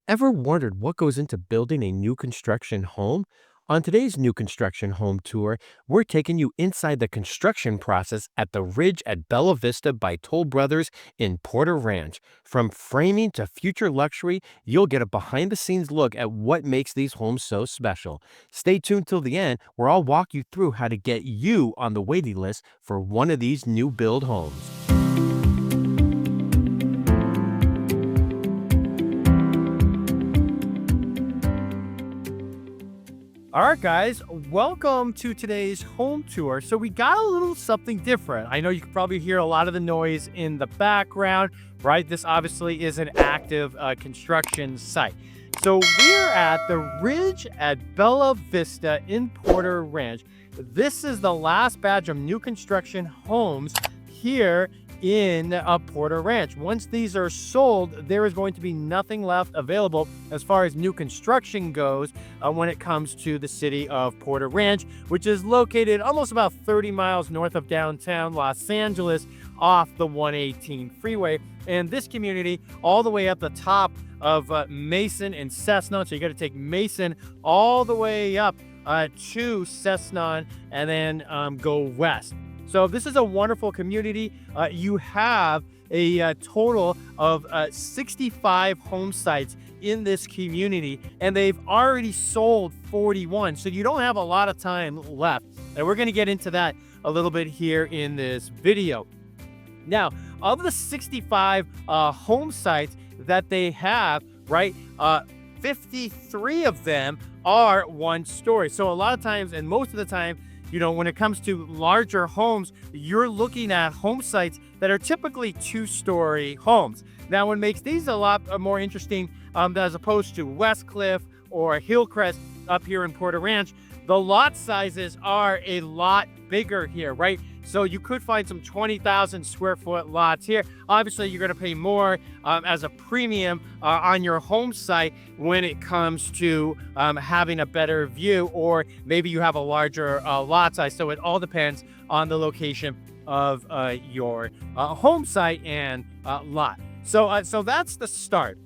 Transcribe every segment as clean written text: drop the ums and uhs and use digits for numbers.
Ever wondered what goes into building a new construction home? On today's new construction home tour, we're taking you inside the construction process at the Ridge at Bella Vista by Toll Brothers in Porter Ranch. From framing to future luxury, you'll get a behind the scenes look at what makes these homes so special. Stay tuned till the end, where I'll walk you through how to get you on the waiting list for one of these new build homes. All right, guys, welcome to today's home tour. So we got a little something different. I know you can probably hear a lot of the noise in the background, right? This obviously is an active construction site. So we're at the Ridge at Bella Vista in Porter Ranch. This is the last batch of new construction homes here in Porter Ranch. Once these are sold, there is going to be nothing left available as far as new construction goes when it comes to the city of Porter Ranch, which is located almost about 30 miles north of downtown Los Angeles off the 118 freeway. And this community all the way at the top of Mason and Cessna. So you got to take Mason all the way up to Cessna and then go west. So this is a wonderful community. You have a total of 65 home sites in this community, and they've already sold 41. So you don't have a lot of time left. And we're going to get into that a little bit here in this video. Now, of the 65 home sites that they have, right, 53 of them are one story. So a lot of times, and most of the time, you know, when it comes to larger homes, you're looking at home sites that are typically two-story homes. Now, what makes these a lot more interesting as opposed to Westcliff or Hillcrest up here in Porter Ranch, the lot sizes are a lot bigger here, right? So you could find some 20,000 square foot lots here. Obviously, you're going to pay more as a premium on your home site when it comes to having a better view, or maybe you have a larger lot size. So it all depends on the location of your home site and lot. So that's the start.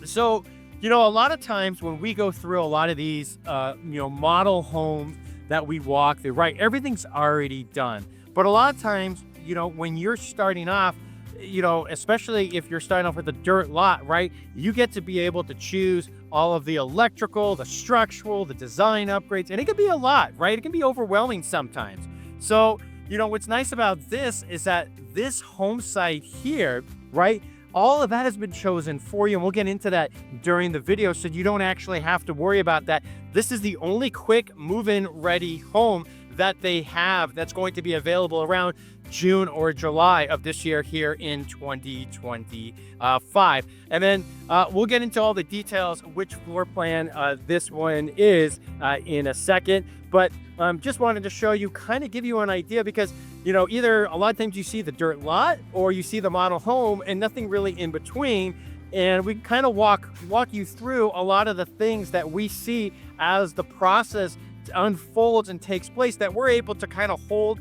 So, you know, a lot of times when we go through a lot of these, model homes that we walk through, right, everything's already done. But a lot of times, you know, when you're starting off, you know, especially if you're starting off with a dirt lot, right, you get to be able to choose all of the electrical, the structural, the design upgrades, and it can be a lot, right? It can be overwhelming sometimes. So, you know, what's nice about this is that this home site here, right, all of that has been chosen for you, and we'll get into that during the video so you don't actually have to worry about that. This is the only quick move-in ready home that they have that's going to be available around June or July of this year here in 2025. And then we'll get into all the details, which floor plan this one is in a second. But just wanted to show you, kind of give you an idea, because, you know, either a lot of times you see the dirt lot or you see the model home and nothing really in between. And we kind of walk you through a lot of the things that we see as the process unfolds and takes place, that we're able to kind of hold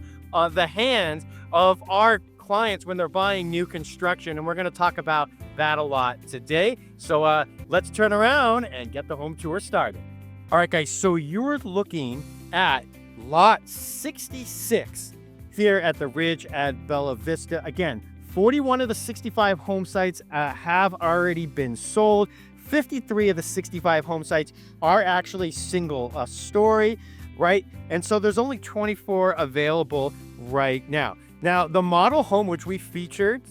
the hands of our clients when they're buying new construction. And we're going to talk about that a lot today. So let's turn around and get the home tour started. All right, guys, so you're looking at lot 66 here at the Ridge at Bella Vista. Again, 41 of the 65 home sites have already been sold. 53 of the 65 home sites are actually single story, right? And so there's only 24 available right now. Now, the model home, which we featured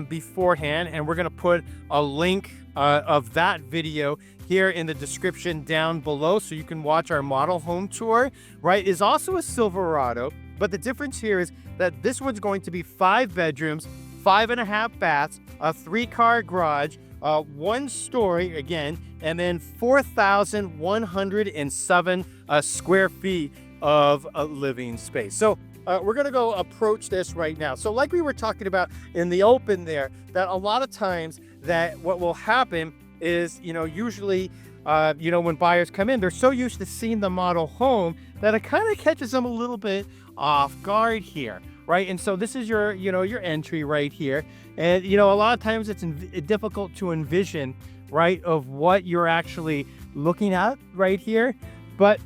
beforehand, and we're going to put a link of that video here in the description down below so you can watch our model home tour, right, is also a Silverado. But the difference here is that this one's going to be 5 bedrooms, 5.5 baths, a 3-car garage, 1 story again, and then 4,107 square feet of living space. So we're going to go approach this right now. So like we were talking about in the open there, that a lot of times that what will happen is, you know, usually, when buyers come in, they're so used to seeing the model home that it kind of catches them a little bit off guard here, right? And so this is your entry right here. And, a lot of times it's difficult to envision right, of what you're actually looking at right here. But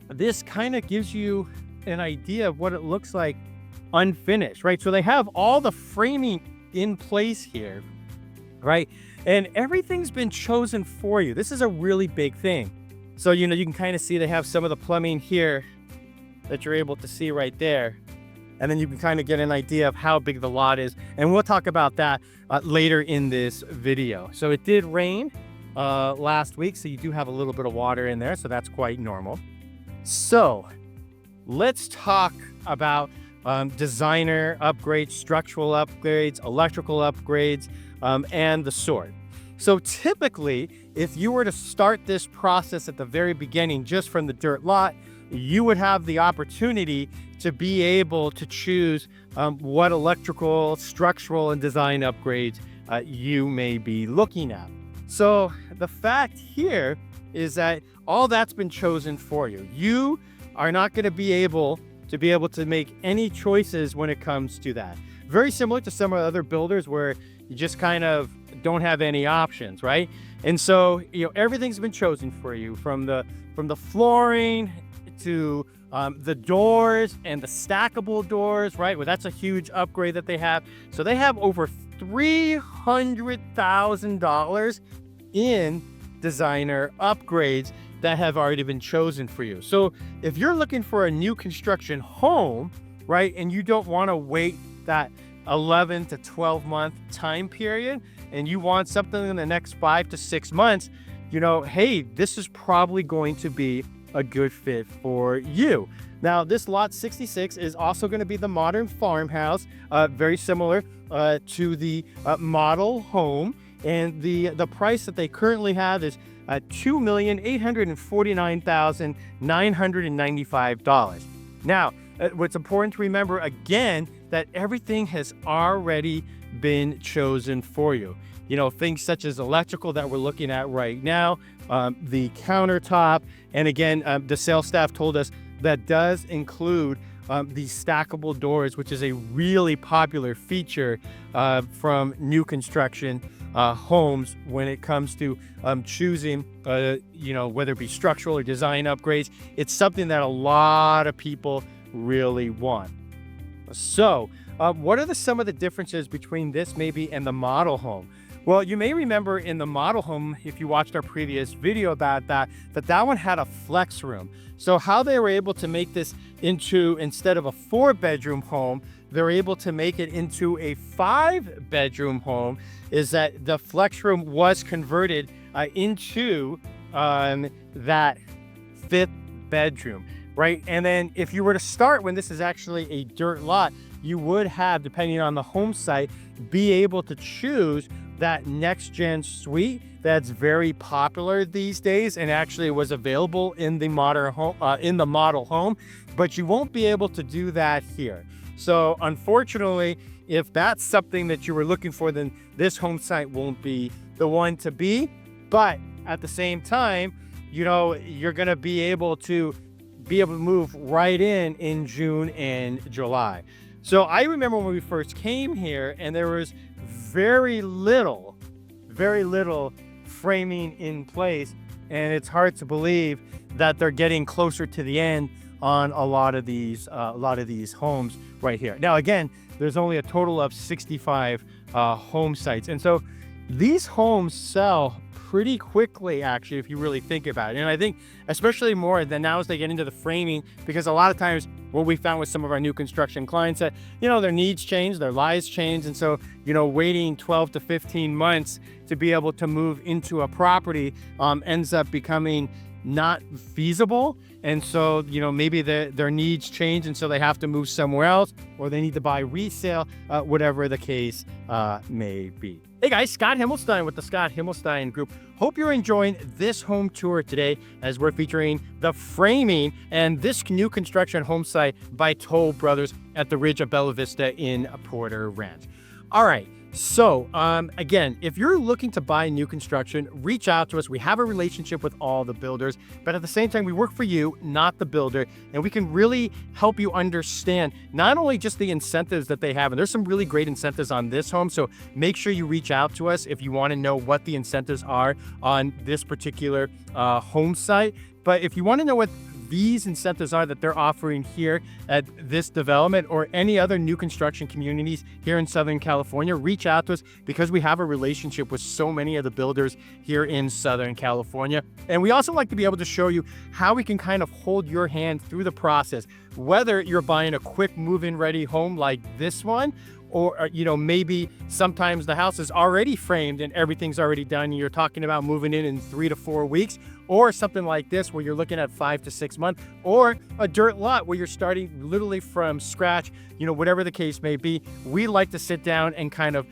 this kind of gives you an idea of what it looks like unfinished, right? So they have all the framing in place here, right? And everything's been chosen for you. This is a really big thing. So, you can kind of see they have some of the plumbing here that you're able to see right there. And then you can kind of get an idea of how big the lot is. And we'll talk about that later in this video. So it did rain last week, so you do have a little bit of water in there. So that's quite normal. So let's talk about designer upgrades, structural upgrades, electrical upgrades, and the sort. So typically, if you were to start this process at the very beginning, just from the dirt lot, you would have the opportunity to be able to choose what electrical, structural, and design upgrades you may be looking at. So the fact here is that all that's been chosen for you. You are not going to be able to make any choices when it comes to that. Very similar to some other builders where you just kind of don't have any options, right? And so, everything's been chosen for you, from the flooring to the doors and the stackable doors, right? Well, that's a huge upgrade that they have. So they have over $300,000 in designer upgrades that have already been chosen for you. So if you're looking for a new construction home, right, and you don't want to wait that 11 to 12 month time period, and you want something in the next 5 to 6 months, hey, this is probably going to be a good fit for you. Now, this lot 66 is also going to be the modern farmhouse, very similar to the model home. And the price that they currently have is $2,849,995. Now, what's important to remember again, that everything has already been chosen for you. Things such as electrical that we're looking at right now, the countertop, and again, the sales staff told us that does include the stackable doors, which is a really popular feature from new construction homes when it comes to choosing, whether it be structural or design upgrades. It's something that a lot of people really want. So what are some of the differences between this maybe and the model home? Well, you may remember in the model home, if you watched our previous video about that one had a flex room. So how they were able to make this into, instead of a 4-bedroom home, they're able to make it into a 5-bedroom home, is that the flex room was converted into that 5th bedroom, right? And then if you were to start when this is actually a dirt lot, you would have, depending on the home site, be able to choose that next gen suite that's very popular these days, and actually was available in the modern home, in the model home, but you won't be able to do that here. So unfortunately, if that's something that you were looking for, then this home site won't be the one to be. But at the same time, you're going to be able to move right in June and July. So I remember when we first came here, and there was very little framing in place, and it's hard to believe that they're getting closer to the end on a lot of these homes right here. Now, again, there's only a total of 65 home sites, and so these homes sell pretty quickly, actually, if you really think about it. And I think especially more than now as they get into the framing, because a lot of times what we found with some of our new construction clients that, their needs change, their lives change. And so, waiting 12 to 15 months to be able to move into a property ends up becoming not feasible. And so, maybe their needs change, and so they have to move somewhere else, or they need to buy resale, whatever the case may be. Hey guys, Scott Himelstein with the Scott Himelstein Group. Hope you're enjoying this home tour today, as we're featuring the framing and this new construction home site by Toll Brothers at the Ridge of Bella Vista in Porter Ranch. All right, So, again, if you're looking to buy new construction, reach out to us. We have a relationship with all the builders, but at the same time, we work for you, not the builder, and we can really help you understand not only just the incentives that they have, and there's some really great incentives on this home. So make sure you reach out to us if you want to know what the incentives are on this particular home site. But if you want to know what these incentives are that they're offering here at this development or any other new construction communities here in Southern California, reach out to us because we have a relationship with so many of the builders here in Southern California. And we also like to be able to show you how we can kind of hold your hand through the process, whether you're buying a quick move-in ready home like this one, or maybe sometimes the house is already framed and everything's already done and you're talking about moving in 3 to 4 weeks, or something like this where you're looking at 5 to 6 months, or a dirt lot where you're starting literally from scratch, whatever the case may be. We like to sit down and kind of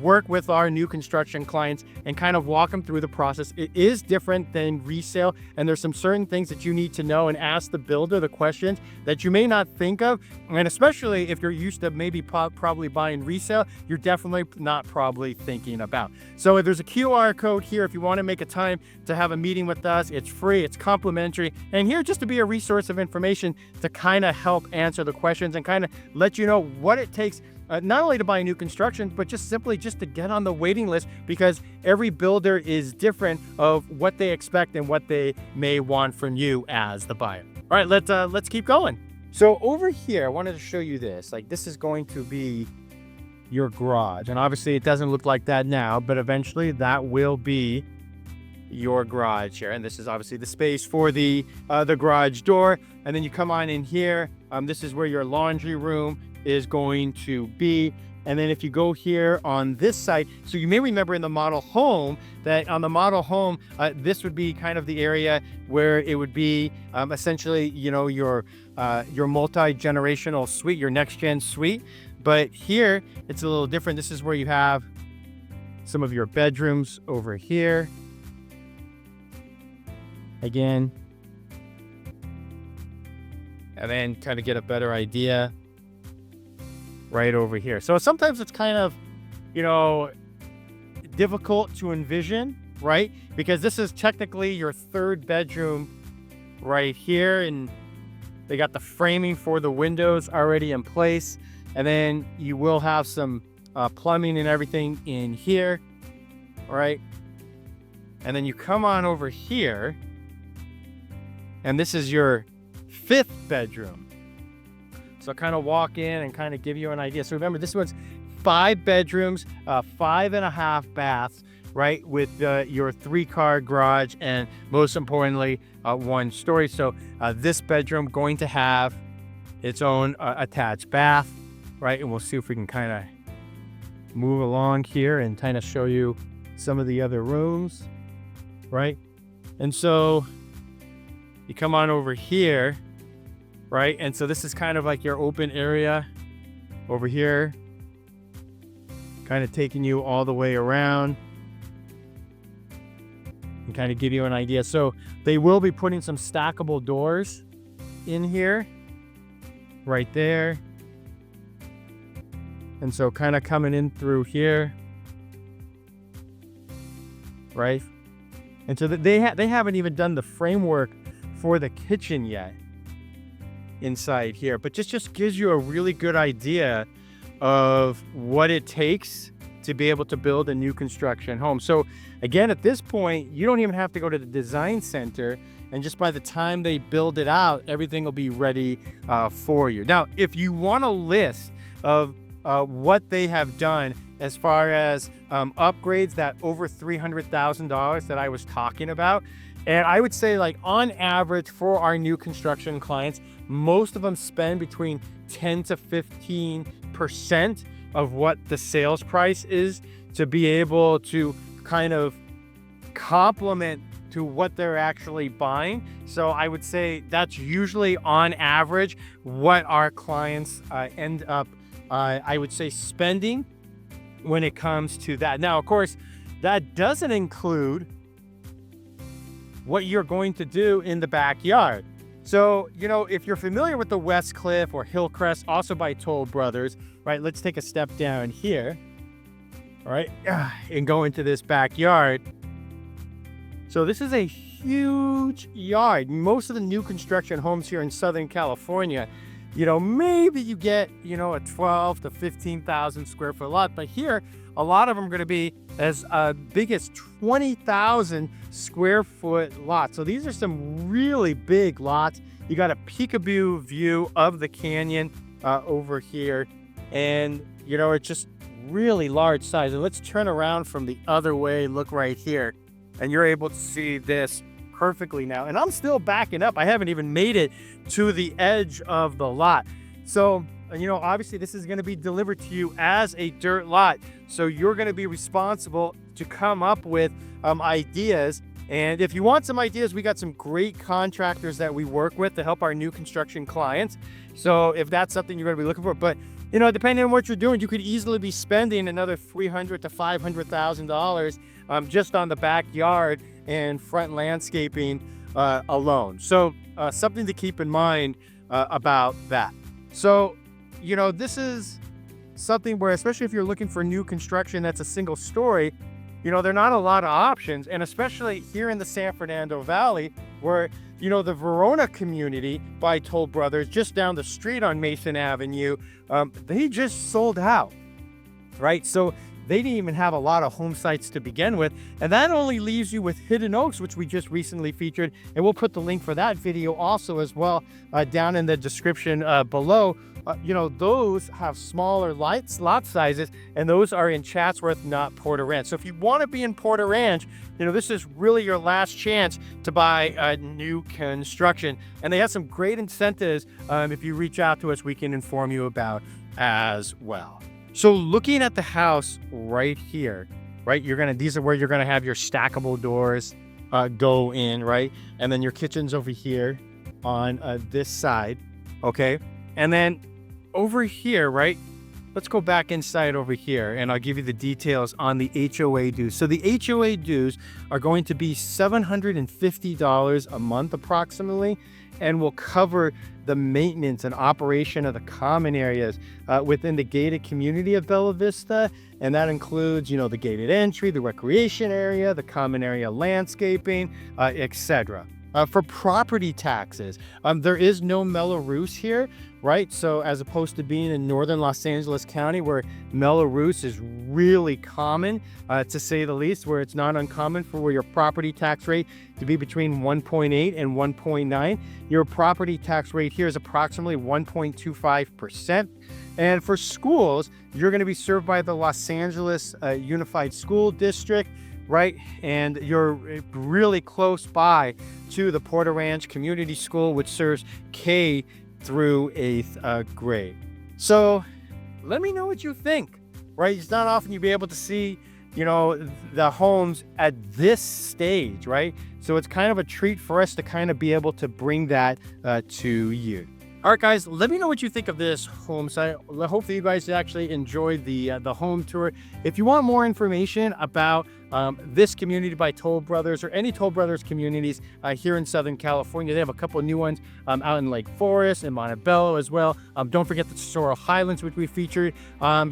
work with our new construction clients and kind of walk them through the process. It is different than resale, and there's some certain things that you need to know and ask the builder the questions that you may not think of. And especially if you're used to maybe probably buying resale, you're definitely not probably thinking about. So there's a QR code here if you want to make a time to have a meeting with us. It's free, it's complimentary, and here just to be a resource of information to kind of help answer the questions and kind of let you know what it takes, not only to buy new construction, but just simply just to get on the waiting list, because every builder is different of what they expect and what they may want from you as the buyer. All right, let's keep going. So over here, I wanted to show you this. Like, this is going to be your garage, and obviously it doesn't look like that now, but eventually that will be your garage here. And this is obviously the space for the garage door. And then you come on in here. This is where your laundry room is going to be. And then if you go here on this side, so you may remember in the model home that on the model home, this would be kind of the area where it would be essentially, your multi-generational suite, your next gen suite. But here it's a little different. This is where you have some of your bedrooms over here. Again, and then kind of get a better idea right over here. So sometimes it's kind of, difficult to envision, right? Because this is technically your third bedroom right here, and they got the framing for the windows already in place. And then you will have some plumbing and everything in here, right? And then you come on over here, and this is your fifth bedroom. So kind of walk in and kind of give you an idea. So remember, this one's 5 bedrooms, 5.5 baths, right? With your 3-car garage, and most importantly, 1 story. So this bedroom going to have its own attached bath, right? And we'll see if we can kind of move along here and kind of show you some of the other rooms, right? And so you come on over here, right? And so this is kind of like your open area over here, kind of taking you all the way around and kind of give you an idea. So they will be putting some stackable doors in here, right there. And so kind of coming in through here, right? And so they haven't even done the framework for the kitchen yet inside here, but just gives you a really good idea of what it takes to be able to build a new construction home. So again, at this point, you don't even have to go to the design center, and just by the time they build it out, everything will be ready for you. Now, if you want a list of what they have done as far as upgrades, that over $300,000 that I was talking about, and I would say, like, on average for our new construction clients, most of them spend between 10 to 15% of what the sales price is to be able to kind of complement to what they're actually buying. So I would say that's usually on average what our clients end up, I would say, spending when it comes to that. Now, of course, that doesn't include what you're going to do in the backyard. So, if you're familiar with the West Cliff or Hillcrest, also by Toll Brothers, right? Let's take a step down here. All right. And go into this backyard. So this is a huge yard. Most of the new construction homes here in Southern California, maybe you get, a 12 to 15,000 square foot lot. But here, a lot of them are going to be as big as 20,000 square foot lots. So these are some really big lots. You got a peekaboo view of the canyon over here. And, it's just really large size. And let's turn around from the other way. Look right here. And you're able to see this perfectly now. And I'm still backing up. I haven't even made it to the edge of the lot. So, obviously this is going to be delivered to you as a dirt lot. So you're going to be responsible to come up with ideas. And if you want some ideas, we got some great contractors that we work with to help our new construction clients. So if that's something you're going to be looking for, but depending on what you're doing, you could easily be spending another $300,000 to $500,000 just on the backyard and front landscaping alone. So something to keep in mind about that. So, this is something where, especially if you're looking for new construction that's a single story, there are not a lot of options. And especially here in the San Fernando Valley, where, the Verona community by Toll Brothers, just down the street on Mason Avenue, they just sold out, right? So they didn't even have a lot of home sites to begin with. And that only leaves you with Hidden Oaks, which we just recently featured. And we'll put the link for that video also as well down in the description below. Those have smaller lot sizes, and those are in Chatsworth, not Porter Ranch. So if you want to be in Porter Ranch, this is really your last chance to buy new construction. And they have some great incentives. If you reach out to us, we can inform you about as well. So looking at the house right here, right, these are where you're gonna have your stackable doors go in, right? And then your kitchen's over here on this side, okay? And then over here, right, let's go back inside over here and I'll give you the details on the HOA dues. So the HOA dues are going to be $750 a month approximately, and will cover the maintenance and operation of the common areas within the gated community of Bella Vista. And that includes, the gated entry, the recreation area, the common area landscaping, etc. For property taxes, there is no Melrose here, right? So as opposed to being in northern Los Angeles County, where Melrose is really common, to say the least, where it's not uncommon for your property tax rate to be between 1.8 and 1.9. Your property tax rate here is approximately 1.25%. And for schools, you're going to be served by the Los Angeles Unified School District, right? And you're really close by to the Porter Ranch Community School, which serves K through 8th grade. So let me know what you think, right? It's not often you'll be able to see, the homes at this stage, right? So it's kind of a treat for us to kind of be able to bring that to you. All right, guys, let me know what you think of this home site. Hopefully you guys actually enjoyed the home tour. If you want more information about this community by Toll Brothers, or any Toll Brothers communities here in Southern California, they have a couple of new ones out in Lake Forest and Montebello as well. Don't forget the Sorrel Highlands, which we featured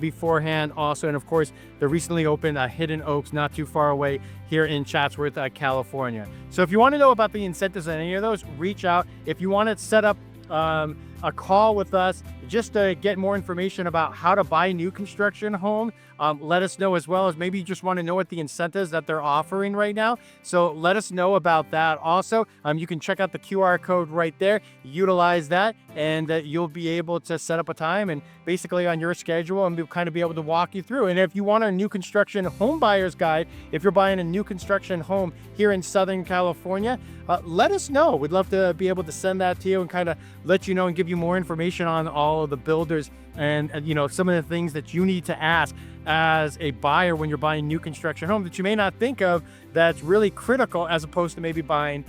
beforehand also. And of course, the recently opened Hidden Oaks, not too far away here in Chatsworth, California. So if you want to know about the incentives on any of those, reach out. If you want to set up a call with us just to get more information about how to buy a new construction home, let us know, as well as maybe you just want to know what the incentives that they're offering right now. So let us know about that also. You can check out the QR code right there, utilize that, and you'll be able to set up a time and basically on your schedule, and we'll kind of be able to walk you through. And if you want our new construction home buyer's guide, if you're buying a new construction home here in Southern California, let us know. We'd love to be able to send that to you and kind of let you know and give you more information on all of the builders and some of the things that you need to ask as a buyer when you're buying new construction home that you may not think of, that's really critical, as opposed to maybe buying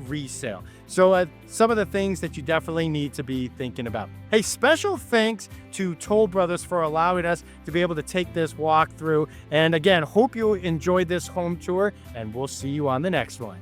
resale. So some of the things that you definitely need to be thinking about. Hey, special thanks to Toll Brothers for allowing us to be able to take this walk through. And again, hope you enjoyed this home tour, and we'll see you on the next one.